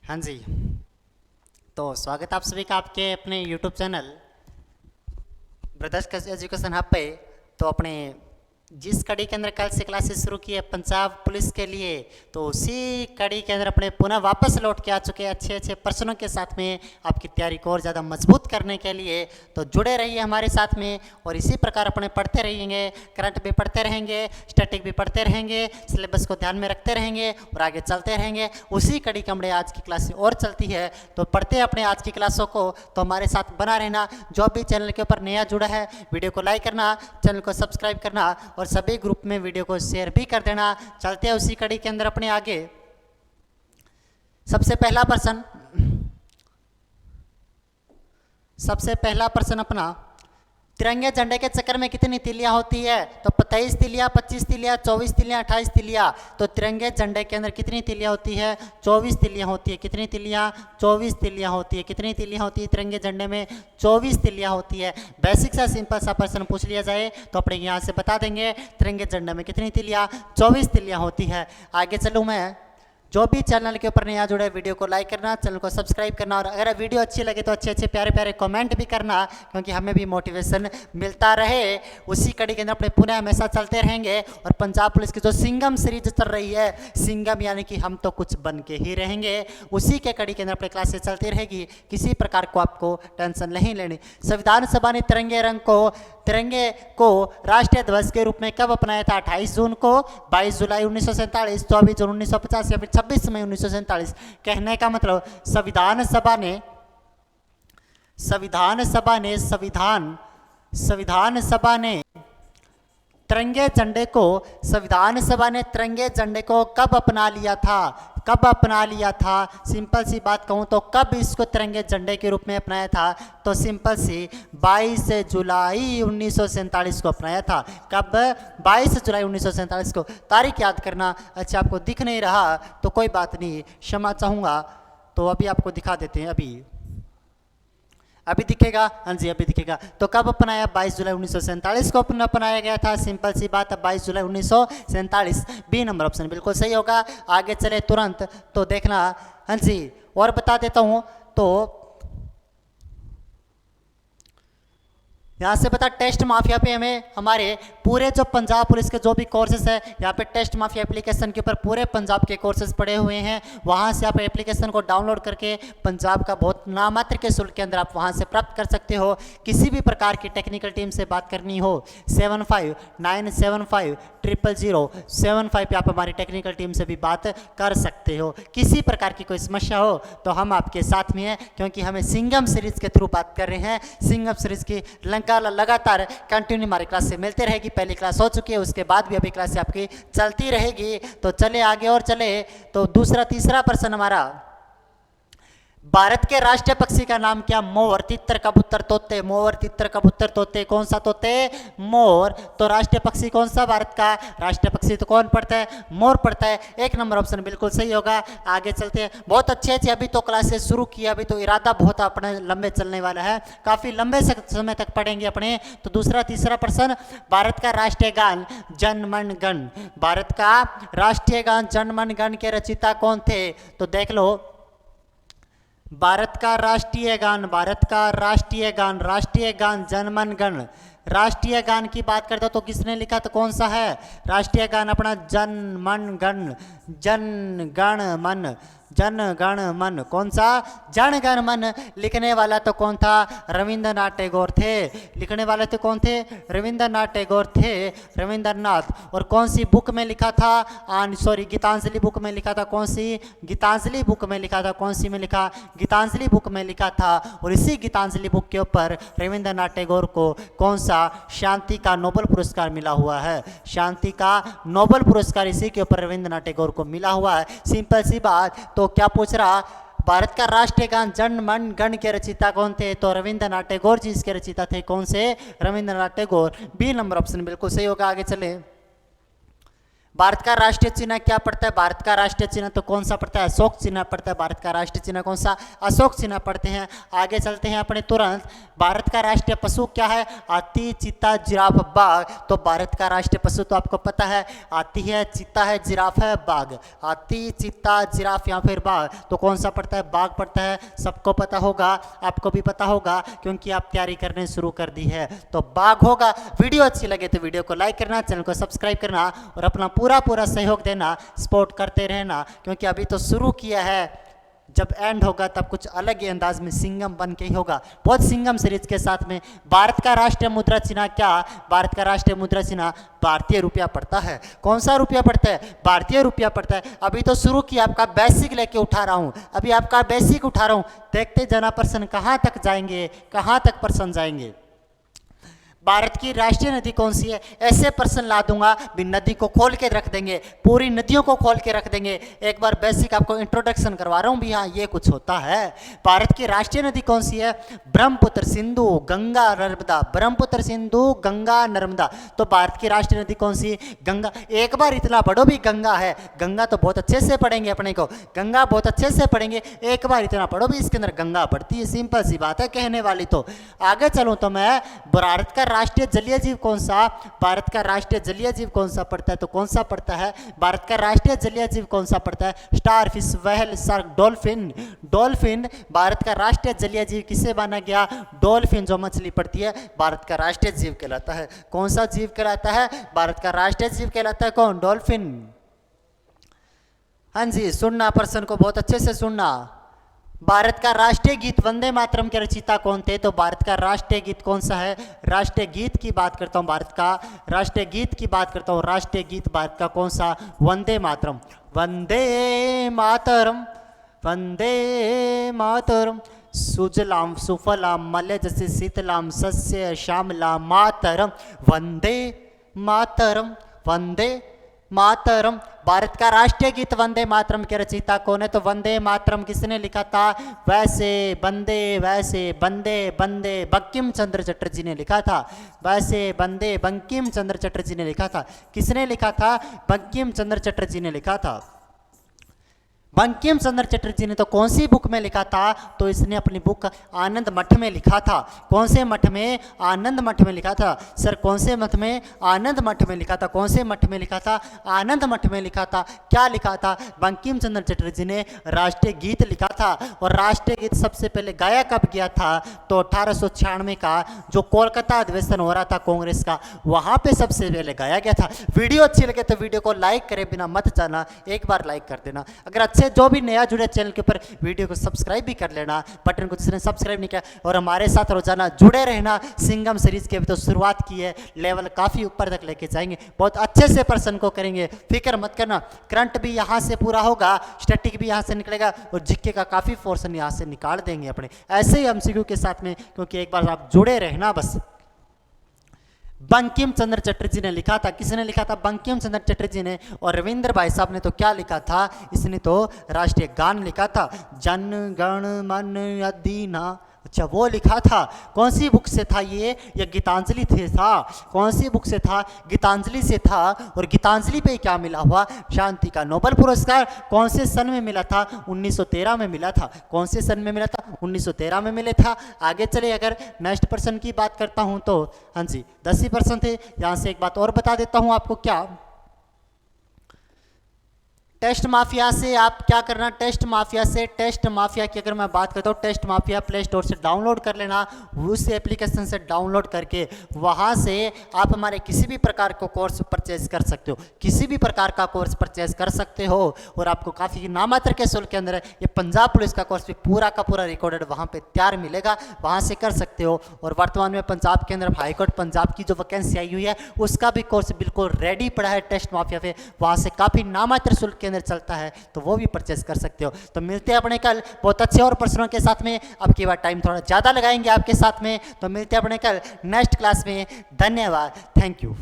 हाँ जी। तो स्वागत आप सभी का आपके अपने YouTube channel brothers education hub पे। तो अपने जिस कड़ी के अंदर कल से क्लासेस शुरू की है पंजाब पुलिस के लिए, तो उसी कड़ी के अंदर अपने पुनः वापस लौट के आ चुके हैं अच्छे अच्छे प्रश्नों के साथ में आपकी तैयारी को और ज़्यादा मजबूत करने के लिए। तो जुड़े रहिए हमारे साथ में और इसी प्रकार अपने पढ़ते रहेंगे, करंट भी पढ़ते रहेंगे, स्टैटिक भी पढ़ते रहेंगे, सिलेबस को ध्यान में रखते रहेंगे और आगे चलते रहेंगे। उसी कड़ी के हमने आज की क्लास और चलती है, तो पढ़ते हैं अपने आज की क्लासों को। तो हमारे साथ बना रहना। जो भी चैनल के ऊपर नया जुड़ा है वीडियो को लाइक करना, चैनल को सब्सक्राइब करना और सभी ग्रुप में वीडियो को शेयर भी कर देना। चलते हैं उसी कड़ी के अंदर अपने आगे। सबसे पहला प्रश्न अपना, तिरंगे झंडे के चक्कर में कितनी तिलियां होती है? तो 23 तिलियां, 25 तिलियां, 24 तिलियां, 28 तिलियां। तो तिरंगे झंडे के अंदर कितनी तिलियां होती है? 24 तिलियां होती है। कितनी तिलियां? 24 तिलियां होती है। कितनी तिलियां होती है तिरंगे झंडे में? 24 तिलियां होती है। बेसिक सा सिंपल सा प्रश्न पूछ लिया जाए तो अपने यहाँ से बता देंगे तिरंगे झंडे में कितनी तिलियां? 24 तिलियां होती है। आगे चलूँ मैं। जो भी चैनल के ऊपर नया जुड़े वीडियो को लाइक करना, चैनल को सब्सक्राइब करना और अगर वीडियो अच्छी लगे तो अच्छे अच्छे प्यारे प्यारे कमेंट भी करना, क्योंकि हमें भी मोटिवेशन मिलता रहे। उसी कड़ी के अंदर अपने पुनः हमेशा चलते रहेंगे और पंजाब पुलिस की जो सिंघम सीरीज चल रही है, सिंघम यानी कि हम तो कुछ बन के ही रहेंगे, उसी के कड़ी के अंदर अपने क्लासेस चलती रहेगी। किसी प्रकार को आपको टेंशन नहीं लेनी। संविधान सभा ने तिरंगे को राष्ट्रीय ध्वज के रूप में कब अपनाया था? 28 जून को, 22 जुलाई 1947, 24 जून 1950 या फिर 26 मई 1947। कहने का मतलब संविधान सभा ने तिरंगे झंडे को कब अपना लिया था? सिंपल सी बात कहूं तो कब इसको तिरंगे झंडे के रूप में अपनाया था? तो सिंपल सी 22 जुलाई 1947 को अपनाया था। कब? 22 जुलाई 1947 को। तारीख याद करना। अच्छा, आपको दिख नहीं रहा तो कोई बात नहीं, क्षमा चाहूँगा। तो अभी आपको दिखा देते हैं। अभी दिखेगा? हाँ जी, अभी दिखेगा। तो कब अपनाया? 22 जुलाई 1947 को अपनाया गया था। सिंपल सी बात है, 22 जुलाई 1947। बी नंबर ऑप्शन बिल्कुल सही होगा। आगे चले तुरंत तो देखना। हाँ जी, और बता देता हूँ। तो यहाँ से बता, टेस्ट माफिया पे हमें हमारे पूरे जो पंजाब पुलिस के जो भी कोर्सेज है, यहाँ पे टेस्ट माफिया एप्लीकेशन के ऊपर पूरे पंजाब के कोर्सेज पड़े हुए हैं। वहाँ से आप एप्लीकेशन को डाउनलोड करके पंजाब का बहुत नामात्र के शुल्क के अंदर आप वहाँ से प्राप्त कर सकते हो। किसी भी प्रकार की टेक्निकल टीम से बात करनी हो 7597500075 पे आप हमारी टेक्निकल टीम से भी बात कर सकते हो। किसी प्रकार की कोई समस्या हो तो हम आपके साथ में हैं, क्योंकि हमें सिंघम सीरीज के थ्रू बात कर रहे हैं। सिंघम सीरीज की लगातार कंटिन्यू हमारी क्लास से मिलते रहेगी। पहली क्लास हो चुकी है, उसके बाद भी अभी क्लास आपकी चलती रहेगी। तो चले आगे और चले। तो तीसरा प्रश्न हमारा, भारत के राष्ट्रीय पक्षी का नाम क्या? मोर, तितर, कबूतर, तोते। मोर, तितर, कबूतर, तोते। कौन सा तोते? मोर। तो राष्ट्रीय पक्षी कौन सा भारत का? राष्ट्रीय पक्षी तो कौन पढ़ता है? मोर पढ़ता है। एक नंबर ऑप्शन बिल्कुल सही होगा। आगे चलते हैं। बहुत अच्छे अभी तो क्लासेस शुरू किया, अभी तो इरादा बहुत अपने लंबे चलने वाला है, काफी लंबे समय तक पढ़ेंगे अपने। तो तीसरा प्रश्न, भारत का राष्ट्रीय गान जन मन गण। भारत का राष्ट्रीय गान जन मन गण के रचयिता कौन थे? तो देख लो, भारत का राष्ट्रीय गान जनमन गण। राष्ट्रीय गान की बात करते हो तो किसने लिखा? तो कौन सा है राष्ट्रीय गान अपना? जन गण मन। कौन सा? जन गण मन। लिखने वाला तो कौन था? रविंद्रनाथ टैगोर थे। लिखने वाले तो कौन थे? रविंद्रनाथ टैगोर थे। रविंद्रनाथ। और कौन सी बुक में लिखा था? गीतांजलि बुक में लिखा था। कौन सी? गीतांजलि बुक में लिखा था। कौन सी में लिखा? गीतांजलि बुक में लिखा था। और इसी गीतांजलि बुक के ऊपर रविंद्रनाथ टैगोर को कौन सा शांति का नोबेल पुरस्कार मिला हुआ है? शांति का नोबेल पुरस्कार इसी के ऊपर रविंद्रनाथ टैगोर को मिला हुआ है। सिंपल सी बात। तो क्या पूछ रहा? भारत का राष्ट्रीय गान जन मन गण के रचयिता कौन थे? तो रविंद्रनाथ टैगोर जी इसके रचयिता थे। कौन से? Rabindranath Tagore. B number option बिल्कुल सही होगा। आगे चले। भारत का राष्ट्रीय चिन्ह क्या पड़ता है? भारत का राष्ट्रीय चिन्ह तो कौन सा पड़ता है? अशोक चिन्ह पड़ता है। भारत का राष्ट्रीय चिन्ह कौन सा? अशोक चिन्ह पड़ते हैं। आगे चलते हैं अपने तुरंत। भारत का राष्ट्रीय पशु क्या है? हाथी, चीता, जिराफ, बाघ। तो भारत का राष्ट्रीय पशु तो आपको पता है, हाथी है, चीता है, जिराफ है, बाघ। हाथी, चीता, जिराफ या फिर बाघ, तो कौन सा पड़ता है? बाघ पड़ता है। सबको पता होगा, आपको भी पता होगा क्योंकि आप तैयारी करने शुरू कर दी है, तो बाघ होगा। वीडियो अच्छी लगे तो वीडियो को लाइक करना, चैनल को सब्सक्राइब करना और अपना पूरा सहयोग देना, सपोर्ट करते रहना, क्योंकि अभी तो शुरू किया है, जब एंड होगा तब कुछ अलग ही अंदाज में सिंघम बन के ही होगा। बहुत सिंघम सीरीज के साथ में। भारत का राष्ट्रीय मुद्रा चिन्ह क्या? भारत का राष्ट्रीय मुद्रा चिन्ह भारतीय रुपया पड़ता है। कौन सा रुपया पड़ता है? भारतीय रुपया पड़ता है। अभी तो शुरू किया, आपका बेसिक लेके उठा रहा हूं, अभी आपका बेसिक उठा रहा हूं। देखते जाना प्रश्न कहां तक जाएंगे, कहां तक प्रश्न जाएंगे। भारत की राष्ट्रीय नदी कौन सी है? ऐसे प्रश्न ला दूंगा भी नदी को खोल के रख देंगे, पूरी नदियों को खोल के रख देंगे। एक बार बेसिक आपको इंट्रोडक्शन करवा रहा हूं भी, हाँ ये कुछ होता है। भारत की राष्ट्रीय नदी कौन सी है? ब्रह्मपुत्र, सिंधु, गंगा, नर्मदा। ब्रह्मपुत्र, सिंधु, गंगा, नर्मदा। तो भारत की राष्ट्रीय नदी कौन सी? गंगा। एक बार इतना पढ़ो भी गंगा है, गंगा तो बहुत अच्छे से पढ़ेंगे अपने को, गंगा बहुत अच्छे से पढ़ेंगे। एक बार इतना पढ़ो भी इसके अंदर गंगा पड़ती है, सिंपल सी बात है कहने वाली। तो आगे चलूं तो मैं, भारत का राष्ट्रीय जलीय जीव कौन सा? भारत का राष्ट्रीय जलीय जीव कौन सा पड़ता है? तो कौन सा पड़ता है? भारत का राष्ट्रीय जलीय जीव कौन सा पड़ता है? Star fish, whale, shark, dolphin. Dolphin Bharat का राष्ट्रीय जलीय जीव किसे माना गया? डॉल्फिन जो मछली पड़ती है भारत का राष्ट्रीय जीव कहलाता है। कौन सा जीव कहलाता है? भारत का राष्ट्रीय जीव कहलाता है कौन? डॉल्फिन। हाँ जी, सुनना प्रश्न को बहुत अच्छे से सुनना। भारत का राष्ट्रीय गीत वंदे मातरम के रचयिता कौन थे? तो भारत का राष्ट्रीय गीत कौन सा है? राष्ट्रीय गीत की बात करता हूं, भारत का राष्ट्रीय गीत की बात करता हूं। राष्ट्रीय गीत भारत का कौन सा? वंदे मातरम। वंदे मातरम, वंदे मातरम, सुजलाम सुफलाम मलयजसि शीतलाम सस्य श्यामलाम मातरम, वंदे मातरम, वंदे मातरम। भारत का राष्ट्रीय गीत वंदे मातरम के रचयिता कौन है? तो वंदे मातरम किसने लिखा था? वैसे बंदे वैसे बंदे बंदे बंकिम चंद्र चटर्जी ने लिखा था। वैसे बंदे बंकिम चंद्र चटर्जी ने लिखा था। किसने लिखा था? बंकिम चंद्र चटर्जी ने लिखा था। बंकिम चंद्र चटर्जी ने तो कौन सी बुक में लिखा था? तो इसने अपनी बुक आनंद मठ में लिखा था। कौन से मठ में? आनंद मठ में लिखा था। सर कौन से मठ में? आनंद मठ में लिखा था। कौन से मठ में लिखा था? आनंद मठ में लिखा था। क्या लिखा था? बंकिम चंद्र चटर्जी ने राष्ट्रीय गीत लिखा था। और राष्ट्रीय गीत सबसे पहले गाया कब गया था? तो 1896 का जो कोलकाता अधिवेशन हो रहा था कांग्रेस का, वहां पे सबसे पहले गाया गया था। वीडियो अच्छी लगे तो वीडियो को लाइक करे बिना मत जाना, एक बार लाइक कर देना। अगर अच्छे जो भी नया जुड़े चैनल के ऊपर वीडियो को सब्सक्राइब भी कर लेना, बटन को जिसने सब्सक्राइब नहीं किया, और हमारे साथ रोजाना जुड़े रहना। सिंघम सीरीज की अभी तो शुरुआत की है, लेवल काफी ऊपर तक लेके जाएंगे, बहुत अच्छे से प्रश्न को करेंगे, फिक्र मत करना। करंट भी यहाँ से पूरा होगा, स्टैटिक भी यहाँ से निकलेगा, और जीके का काफी पोर्शन यहाँ से निकाल देंगे अपने, ऐसे ही एमसीक्यू के साथ में, क्योंकि एक बार आप जुड़े रहना बस। बंकिम चंद्र चटर्जी ने लिखा था। किसने लिखा था? बंकिम चंद्र चटर्जी ने। और रविंद्र भाई साहब ने तो क्या लिखा था? इसने तो राष्ट्रीय गान लिखा था, जन गण मन अधिना। अच्छा, वो लिखा था। कौन सी बुक से था ये? गीतांजलि से था। कौन सी बुक से था? गीतांजलि से था। और गीतांजलि पे क्या मिला हुआ? शांति का नोबेल पुरस्कार। कौन से सन में मिला था? 1913 में मिला था। कौन से सन में मिला था? 1913 में मिले था। आगे चले, अगर नेक्स्ट पर्सन की बात करता हूं तो हाँ जी 10 ही पर्सन थे। यहां से एक बात और बता देता हूं आपको, क्या टेस्ट माफिया से आप क्या करना? टेस्ट माफिया से, टेस्ट माफिया की अगर मैं बात करता हूँ, टेस्ट माफिया प्ले स्टोर से डाउनलोड कर लेना। उस एप्लीकेशन से डाउनलोड करके वहाँ से आप हमारे किसी भी प्रकार को कोर्स परचेज कर सकते हो, किसी भी प्रकार का कोर्स परचेज कर सकते हो। और आपको काफ़ी नामात्र के शुल्क के अंदर ये पंजाब पुलिस का कोर्स भी पूरा का पूरा रिकॉर्डेड वहाँ पर तैयार मिलेगा, वहाँ से कर सकते हो। और वर्तमान में पंजाब के अंदर हाईकोर्ट पंजाब की जो वैकेंसी आई हुई है उसका भी कोर्स बिल्कुल रेडी पड़ा है टेस्ट माफिया पे, वहाँ से काफ़ी नामात्र शुल्क के अंदर चलता है, तो वो भी परचेस कर सकते हो। तो मिलते हैं अपने कल बहुत अच्छे और प्रश्नों के साथ में। अब की बार टाइम थोड़ा ज़्यादा लगाएंगे आपके साथ में, तो मिलते हैं अपने कल नेक्स्ट क्लास में। धन्यवाद, थैंक यू।